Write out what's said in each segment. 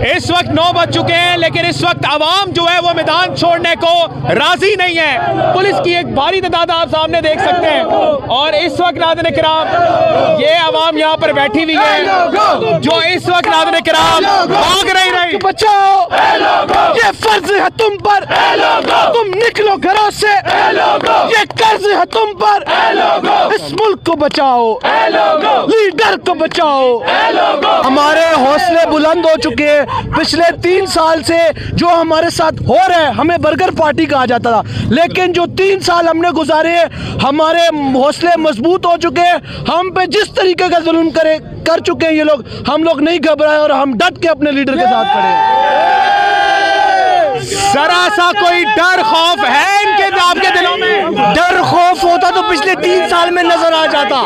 इस वक्त 9 बज चुके हैं, लेकिन इस वक्त आवाम जो है वो मैदान छोड़ने को राजी नहीं है। पुलिस की एक भारी तादाद आप सामने देख सकते हैं और इस वक्त नाज़रीन किराम ये आवाम यहाँ पर बैठी हुई है जो इस वक्त नाज़रीन किराम भाग रही। बचाओ, ये फर्ज है तुम पर, तुम निकलो घरों से, ये कर्ज है तुम पर, इस मुल्क को बचाओ, लीडर को बचाओ। हमारे हौसले बुलंद हो चुके हैं। पिछले 3 साल से जो हमारे साथ हो रहा है, हमें बर्गर पार्टी कहा जाता था, लेकिन जो 3 साल हमने गुजारे हमारे हौसले मजबूत हो चुके हैं। हम पे जिस तरीके का जुल्म कर चुके हैं ये लोग, हम लोग नहीं घबराए और हम डट के अपने लीडर के साथ खड़े हैं। जरा सा कोई डर खौफ है इनके आपके दिलों में? डर खौफ होता तो पिछले 3 साल में नजर आ जाता।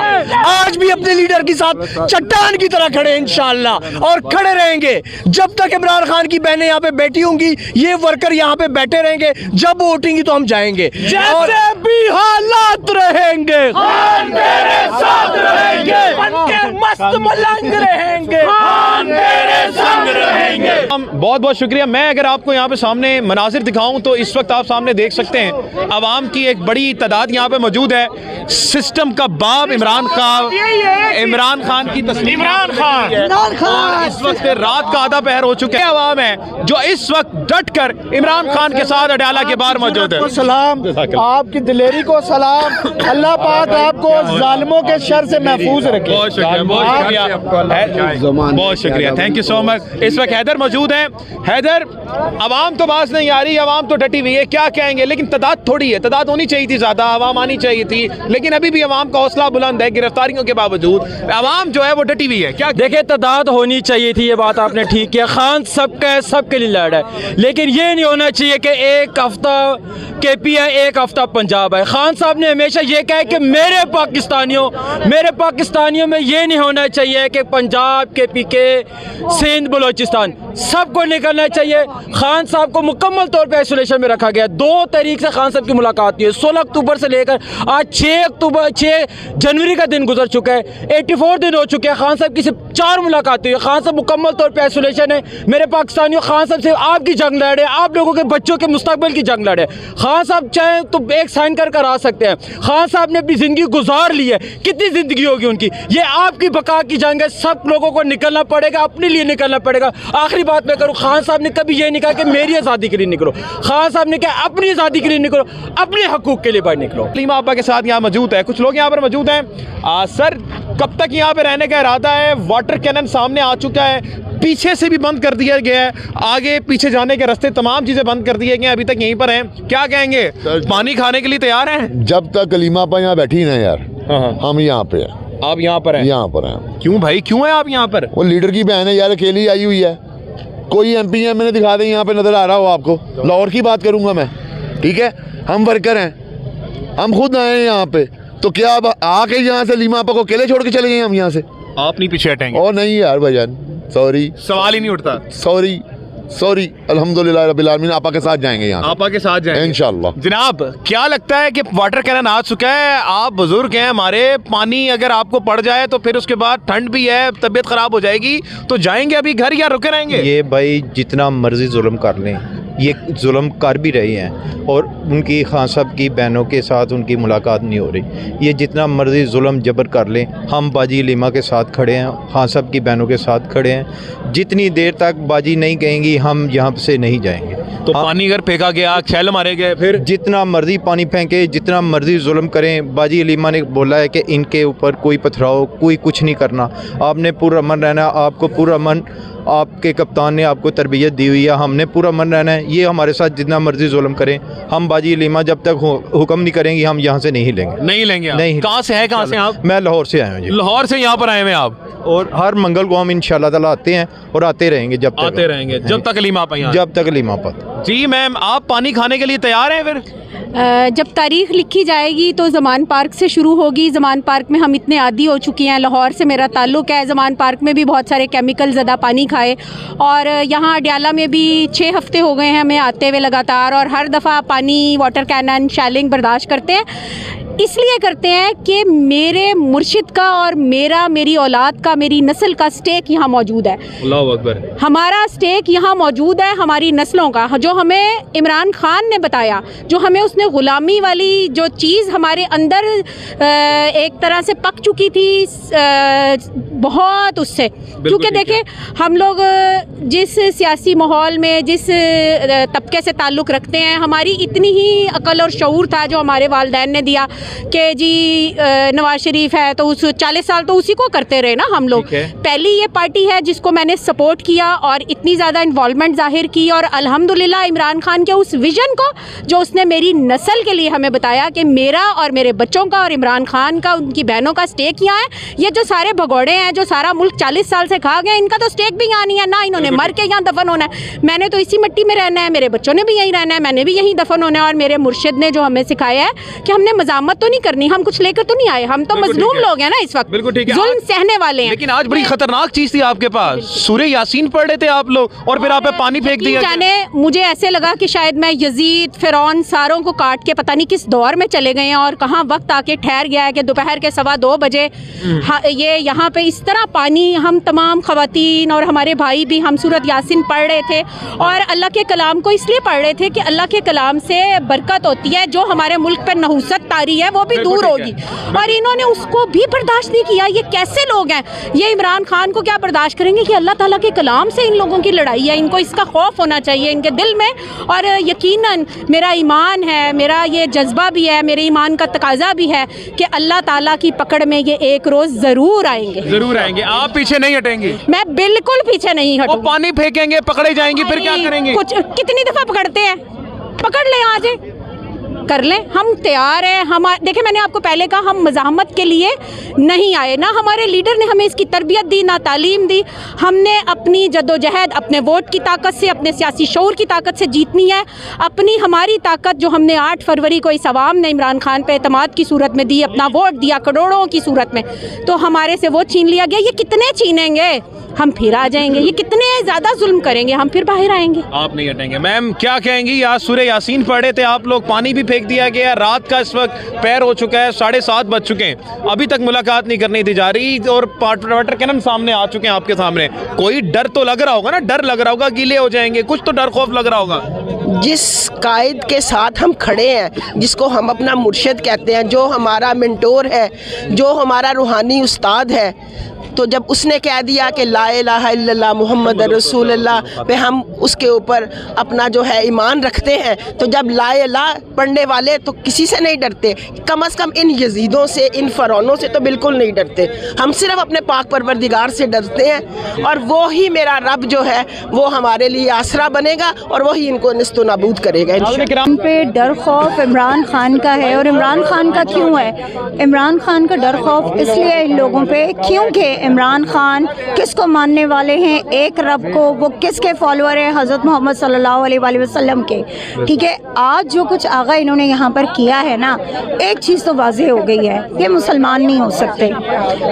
आज भी अपने लीडर के साथ चट्टान की तरह खड़े हैं इंशाअल्लाह, और खड़े रहेंगे जब तक इमरान खान की बहनें यहाँ पे बैठी होंगी, ये वर्कर यहाँ पे बैठे रहेंगे। जब वो उठेंगी तो हम जाएंगे, और भी हालात रहेंगे, खान तेरे साथ रहेंगे, बनके मस्त मलंग रहेंगे, खान तेरे संग रहेंगे। बहुत बहुत शुक्रिया। मैं अगर आपको यहाँ पे सामने मनाजिर दिखाऊं तो इस वक्त आप सामने देख सकते हैं आवाम की एक बड़ी तादाद यहाँ पे मौजूद है। सिस्टम का बाप इमरान खान की तस्वीर, इमरान खान इस वक्त रात का आधा पहर हो चुका है। आवाम है जो इस वक्त डट कर इमरान खान के साथ अडयाला के बाहर मौजूद है। सलाम, आपकी दिलेरी को सलाम। अल्लाह पाक आपको जालिमों के शर से महफूज रखे। बहुत शुक्रिया, बहुत शुक्रिया, थैंक यू सो मच। इस वक्त हैदर मौजूद है। हैदर, आवाम तो बात नहीं आ रही, आवाम तो डटी हुई है, क्या कहेंगे? लेकिन तादाद थोड़ी है, तादाद होनी चाहिए थी, ज्यादा आवाम आनी चाहिए थी, लेकिन अभी भी आवाम का हौसला बुलंद है। गिरफ्तारियों के बावजूद आवाम जो है वो डटी हुई है। क्या देखिए, तादाद होनी चाहिए थी, ये बात आपने ठीक किया। खान सबका है, सबके लिए लड़ है, लेकिन ये नहीं होना चाहिए कि एक हफ्ता KP है, एक हफ्ता पंजाब है। खान साहब ने हमेशा ये कहा कि मेरे पाकिस्तानियों में ये नहीं होना चाहिए कि पंजाब KPK सिंध बलोचिस्तान सबको निकलना चाहिए। खान साहब को मुकम्मल तौर पे आइसोलेशन में रखा गया। 2 तारीख से खान साहब की मुलाकात हुई है, 16 अक्टूबर से लेकर आज 6 जनवरी का दिन गुजर चुका है, 84 दिन हो चुके हैं। खान साहब की सिर्फ 4 मुलाकात हुई है। खान साहब मुकम्मल तौर पे आइसोलेशन है। मेरे पाकिस्तानियों, खान साहब से आपकी जंग लड़े, आप लोगों के बच्चों के मुस्तकबिल की जंग लड़े। खान साहब चाहे तो एक साइन कर आ सकते हैं। खान साहब ने अपनी जिंदगी गुजार ली है, कितनी जिंदगी होगी उनकी, ये आपकी बका की जंग है। सब लोगों को निकलना पड़ेगा, अपने लिए निकलना पड़ेगा। आखिरी बात मैं करूँ, खान साहब ने कभी ये नहीं कहा कि मेरी आज़ादी के लिए निकलो। खान साहब ने कहा अपनी आज़ादी के लिए निकलो, अपने हकूक़ के लिए बाहर निकलो। लीमा आपा के साथ यहाँ मौजूद है, कुछ लोग यहाँ पर मौजूद हैं। सर, कब तक यहाँ पे रहने का इरादा है? वाटर कैनन सामने आ चुका है, पीछे से भी बंद कर दिया गया है, आगे पीछे जाने के रास्ते तमाम चीज़ें बंद कर दिए गए हैं, अभी तक यहीं पर हैं। क्या कहेंगे, पानी खाने के लिए तैयार हैं? जब तक लीमा आपा यहाँ बैठी ना यार, हम यहाँ पे हैं। आप यहाँ पर हैं? यहाँ पर हैं। क्यों भाई, क्यों है आप यहाँ पर? वो लीडर की बहन है यार, अकेली आई हुई है। कोई MP है, मैंने दिखा दें यहाँ पे नजर आ रहा हो आपको? लाहौर की बात करूँगा मैं, ठीक है? हम वर्कर हैं, हम खुद आए हैं यहाँ पे, तो क्या अब आके यहाँ से लीमा आपा को अकेले छोड़ के चले गए हम यहाँ से? आप नहीं पीछे हटेंगे? और नहीं यार भाईजान, सॉरी, सवाल ही नहीं उठता। सॉरी, अल्हम्दुलिल्लाह रब्बिल आलमीन, आपा के साथ जाएंगे यहाँ, आपा के साथ जाएंगे इंशाल्लाह। जनाब, क्या लगता है कि वाटर कैनन आ चुका है? आप बुजुर्ग हैं हमारे, पानी अगर आपको पड़ जाए तो फिर उसके बाद ठंड भी है, तबीयत खराब हो जाएगी, तो जाएंगे अभी घर या रुके रहेंगे? ये भाई जितना मर्जी जुल्म कर लें, ये जुल्म कर भी रहे हैं, और उनकी खान साहब की बहनों के साथ उनकी मुलाकात नहीं हो रही। ये जितना मर्जी जुल्म जबर कर लें, हम बाजी लीमा के साथ खड़े हैं, खान साहब की बहनों के साथ खड़े हैं। जितनी देर तक बाजी नहीं कहेंगी, हम यहाँ से नहीं जाएंगे। तो पानी अगर फेंका गया, छैल मारे गए, फिर जितना मर्जी पानी फेंके, जितना मर्जी जुल्म करें, बाजी लीमा ने बोला है कि इनके ऊपर कोई पथराव, कोई कुछ नहीं करना, आपने पूरा मन रहना, आपको पूरा मन, आपके कप्तान ने आपको तरबियत दी हुई है, हमने पूरा मन रहना है। ये हमारे साथ जितना मर्जी जुल्म करें, हम बाजी लीमा जब तक हुक्म नहीं करेंगे, हम यहाँ से नहीं लेंगे। नहीं। कहाँ से है, कहाँ से आप? मैं लाहौर से आया हूँ जी। लाहौर से यहाँ पर आए हैं आप? और हर मंगल को हम इंशाल्लाह ताला आते हैं और आते रहेंगे, जब तक लीमा आपा यहाँ, जब तक लीमा आपा। जी मैम, आप पानी खाने के लिए तैयार हैं? फिर जब तारीख लिखी जाएगी तो ज़मान पार्क से शुरू होगी। ज़मान पार्क में हम इतने आदी हो चुके हैं, लाहौर से मेरा ताल्लुक़ है, ज़मान पार्क में भी बहुत सारे केमिकल ज़दा पानी खाए, और यहाँ अडयाला में भी 6 हफ़्ते हो गए हैं हमें आते हुए लगातार, और हर दफ़ा पानी, वाटर कैनन, शैलिंग बर्दाश्त करते हैं। इसलिए करते हैं कि मेरे मुर्शिद का और मेरी औलाद का, मेरी नस्ल का स्टेक यहाँ मौजूद है। अल्लाहु अकबर। हमारा स्टेक यहाँ मौजूद है, हमारी नस्लों का, जो हमें इमरान खान ने बताया, जो हमें उसने ग़ुलामी वाली जो चीज़ हमारे अंदर एक तरह से पक चुकी थी बहुत उससे, क्योंकि देखिए हम लोग जिस सियासी माहौल में जिस तबके से ताल्लुक़ रखते हैं, हमारी इतनी ही अकल और शऊर था जो हमारे वालिदैन ने दिया कि जी नवाज शरीफ है तो उस 40 साल तो उसी को करते रहे ना हम लोग। पहली ये पार्टी है जिसको मैंने सपोर्ट किया और इतनी ज़्यादा इन्वॉल्वमेंट जाहिर की, और अल्हम्दुलिल्लाह इमरान खान के उस विज़न को जो उसने मेरी नस्ल के लिए हमें बताया कि मेरा और मेरे बच्चों का और इमरान खान का, उनकी बहनों का स्टेक यहाँ है। ये जो सारे भगोड़े हैं जो सारा मुल्क 40 साल से खा गए, इनका तो स्टेक भी यहाँ नहीं है ना, इन्होंने मर के यहाँ दफन होना है। मैंने तो इसी मिट्टी में रहना है, मेरे बच्चों ने भी यहीं रहना है, मैंने भी यहीं दफन होना है। और मेरे मुर्शिद ने जो हमें सिखाया है कि हमने मजामत तो नहीं करनी, हम कुछ लेकर तो नहीं आए, हम तो मजलूम लोग हैं ना इस वक्त, बिल्कुल ठीक है, जुल्म सहने वाले हैं। लेकिन आज बड़ी खतरनाक चीज थी आपके पास, सूरे यासीन पढ़ रहे थे आप लोग और फिर आप पे पानी फेंक दिया। जाने मुझे ऐसे लगा कि शायद मैं यजीद फिरौन सारों को काट के पता नहीं किस दौर में चले गए हैं और कहाँ वक्त आके ठहर गया है कि दोपहर के 2:15 बजे ये यहाँ पे इस तरह पानी, हम तमाम खवातीन और हमारे भाई भी हम सूरत यासीन पढ़ रहे थे और अल्लाह के कलाम को इसलिए पढ़ रहे थे कि अल्लाह के कलाम से बरकत होती है, जो हमारे मुल्क पर नहुसत तारी है वो भी दूर होगी। और इन्होंने उसको भी बर्दाश्त नहीं किया। ये कैसे लोग हैं? ये इमरान खान को क्या बर्दाश्त करेंगे कि अल्लाह ताला के कलाम से इन लोगों की लड़ाई है। इनको इसका खौफ होना चाहिए इनके दिल में, और यकीनन मेरा ईमान है, मेरा ये जज्बा भी है, मेरे ईमान का तकाजा भी है कि अल्लाह ताला की पकड़ में ये एक रोज़ ज़रूर आएंगे। जरूर आएंगे, आप पीछे नहीं हटेंगे? मैं बिल्कुल पीछे नहीं हटूंगी। वो पानी फेंकेंगे, पकड़े जाएंगे, फिर क्या करेंगे? कुछ कितनी दफ़ा पकड़ते हैं, पकड़ ले, आज कर लें, हम तैयार हैं। हम देखिए, मैंने आपको पहले कहा हम मज़ाहमत के लिए नहीं आए, ना हमारे लीडर ने हमें इसकी तरबियत दी, ना तालीम दी। हमने अपनी जद्दोजहद अपने वोट की ताकत से, अपने सियासी शऊर की ताकत से जीतनी है। अपनी हमारी ताकत जो हमने 8 फरवरी को इस अवाम ने इमरान खान पे एतमाद की सूरत में दी, अपना वोट दिया करोड़ों की सूरत में, तो हमारे से वो छीन लिया गया। ये कितने छीनेंगे? हम फिर आ जाएंगे। ये कितने ज़्यादा जुल्म करेंगे? हम फिर बाहर आएंगे। आप नहीं हटेंगे। मैम क्या कहेंगी? आज सूरह यासीन पढ़े थे आप लोग, पानी भी फेंक दिया गया, रात का इस वक्त पैर हो चुका है, 7:30 बज चुके हैं, अभी तक मुलाकात नहीं करनी थी जा रही और वाटर कैनन सामने आ चुके हैं आपके सामने। कोई डर तो लग रहा होगा ना, डर लग रहा होगा, गीले हो जाएंगे, कुछ तो डर खौफ लग रहा होगा। जिस कायद के साथ हम खड़े हैं, जिसको हम अपना मुर्शिद कहते हैं, जो हमारा मेंटोर है, जो हमारा रूहानी उस्ताद है, तो जब उसने कह दिया कि ला इलाहा इल्लल्लाह मुहम्मद रसूलुल्लाह पे हम उसके ऊपर अपना जो है ईमान रखते हैं, तो जब ला इलाहा पढ़ने वाले तो किसी से नहीं डरते, कम अज़ कम इन यजीदों से, इन फ़रौनों से तो बिल्कुल नहीं डरते। हम सिर्फ अपने पाक परवरदिगार से डरते हैं, और वो ही मेरा रब जो है वो हमारे लिए आसरा बनेगा और वही इनको निस्तो नाबूद करेगा। इन पे डर खौफ इमरान खान का है। और इमरान खान का क्यों है? इमरान खान का डर खौफ इसलिए इन लोगों पे क्योंकि इमरान खान किसको मानने वाले हैं? एक रब को। वो किसके फॉलोअर हैं? हज़रत मोहम्मद सल्लल्लाहु अलैहि वसल्लम के। ठीक है, आज जो कुछ आगा इन्होंने यहाँ पर किया है ना, एक चीज़ तो वाज़ेह हो गई है, ये मुसलमान नहीं हो सकते,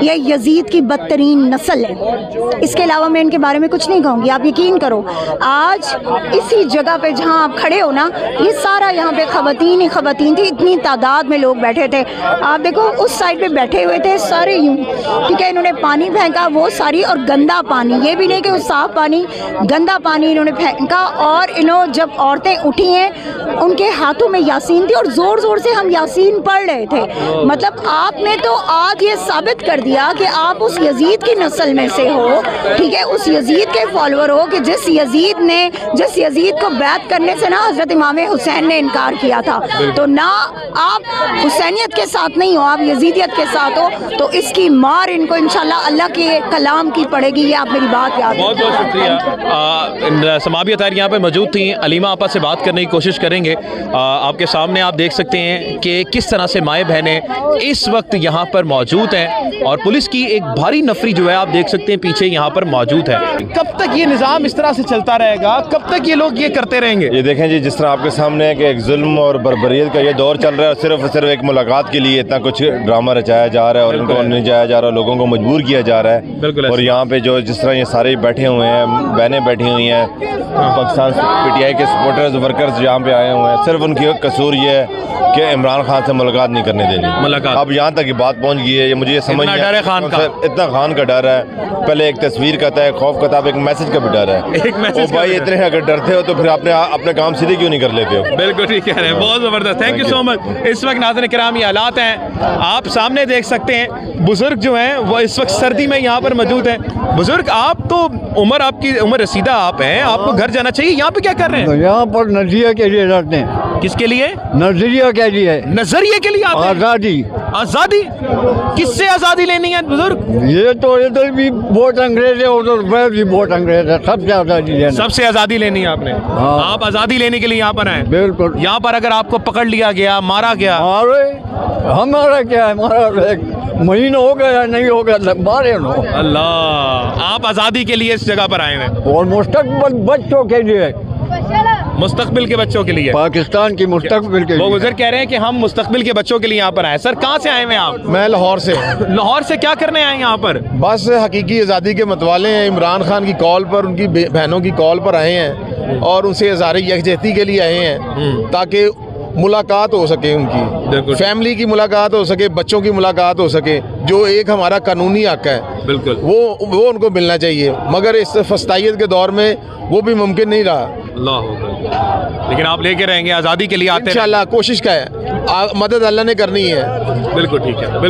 ये यजीद की बदतरीन नस्ल है। इसके अलावा मैं इनके बारे में कुछ नहीं कहूँगी। आप यकीन करो, आज इसी जगह पे जहाँ आप खड़े हो ना, ये सारा यहाँ पे खवातीन ही खवातीन थी, इतनी तादाद में लोग बैठे थे। आप देखो उस साइड पे बैठे हुए थे सारे यूँ, ठीक है, इन्होंने पानी फेंका, वो सारी, और गंदा पानी, ये भी नहीं कि वो साफ पानी, गंदा पानी इन्होंने फेंका। और इन्होंने जब औरतें उठी हैं, उनके हाथों में यासीन थी और ज़ोर ज़ोर से हम यासीन पढ़ रहे थे। मतलब आपने तो आज ये साबित कर दिया कि आप उस यजीद की नस्ल में से हो, ठीक है, उस यजीद के फॉलोअर हो कि जिस यजीद को बैत करने से ना हज़रत इमाम हुसैन ने इनकार किया था। तो ना आप हुसैनियत के साथ नहीं हो, आप यजीदियत के साथ हो, तो इसकी मार इनको इंशाल्लाह अल्लाह के कलाम की पड़ेगी। ये आप मेरी बात याद। बहुत बहुत शुक्रिया। समाबी अतार यहाँ पे मौजूद थी। अलीमा आपा से बात करने की कोशिश करेंगे। आपके सामने आप देख सकते हैं कि किस तरह से माए बहनें इस वक्त यहाँ पर मौजूद हैं और पुलिस की एक भारी नफरी जो है आप देख सकते हैं पीछे यहाँ पर मौजूद है। कब तक ये निज़ाम इस तरह से चलता रहेगा? कब तक ये लोग ये करते रहेंगे? ये देखें जी, जिस तरह आपके सामने है कि एक जुल्म और बर्बरियत का ये दौर चल रहा है, सिर्फ एक मुलाकात के लिए इतना कुछ ड्रामा रचाया जा रहा है और इनको नहीं जाया जा रहा, लोगों को मजबूर किया किया जा रहा है। बिल्कुल और यहाँ पे जो जिस तरह ये सारे बैठे हुए हैं, बहनें बैठी हुई हैं, पाकिस्तान PTI के सपोर्टर्स वर्कर्स यहाँ पे आए हुए हैं, सिर्फ उनकी कसूर ये है कि इमरान खान से मुलाकात नहीं करने देनी। मुलाकात अब यहाँ तक की बात पहुँच गई है, ये मुझे ये समझ इतना डर है खान का? इतना खान का डर है, पहले एक तस्वीर का था, खौफ का था, अब एक मैसेज का भी डर है। एक मैसेज भाई इतने अगर डरते हो तो फिर अपने काम सीधे क्यों नहीं कर लेते हो? बिल्कुल ठीक कह रहे हैं, बहुत ज़बरदस्त, थैंक यू सो मच। इस वक्त नाज़रीन किराम ये हालात हैं, आप सामने देख सकते हैं, बुजुर्ग जो हैं वो इस वक्त सर्दी में यहाँ पर मौजूद हैं। बुजुर्ग, आप तो आपकी उम्र रसीदा आप हैं, आपको घर जाना चाहिए, यहाँ पे क्या कर रहे हैं? यहाँ पर नजरिया के लिए रहते हैं। किसके लिए? नजरिया के लिए, नजरिए के लिए आप हैं? आज़ादी। आज़ादी? किससे आज़ादी लेनी है बुजुर्ग? ये तो इधर भी वोट अंग्रेज है, उधर भी वोट अंग्रेज है, सबसे आज़ादी लेनी। सबसे आज़ादी लेनी है आपने? हाँ। आप आज़ादी लेने के लिए यहाँ पर आए? बिल्कुल। यहाँ पर अगर आपको पकड़ लिया गया, मारा गया? अरे हमारा क्या है, हमारा एक महीना हो गया नहीं हो गया, मारे नो। अल्लाह, आप आज़ादी के लिए इस जगह पर आए हैं? और मुस्तकबिल बच्चों के लिए, मुस्तकबिल के बच्चों के लिए, पाकिस्तान की मुस्तकबिल के वो लिए। गुजर कह रहे हैं कि हम मुस्तकबिल के बच्चों के लिए यहाँ पर आए। सर कहाँ से आए हैं आप? मैं लाहौर से। लाहौर से क्या करने आए यहाँ पर? बस हकीकी आज़ादी के मतवाले हैं, इमरान खान की कॉल पर, उनकी बहनों की कॉल पर आए हैं और उनसे इज़हार यकजहती के लिए आए हैं ताकि मुलाकात हो सके, उनकी फैमिली की मुलाकात हो सके, बच्चों की मुलाकात हो सके, जो एक हमारा कानूनी हक है। बिल्कुल वो उनको मिलना चाहिए, मगर इस फस्तायत के दौर में वो भी मुमकिन नहीं रहा। अल्लाह, लेकिन आप लेके रहेंगे, आज़ादी के लिए आते हैं इंशाल्लाह, कोशिश का है, मदद अल्लाह ने करनी है। बिल्कुल ठीक है।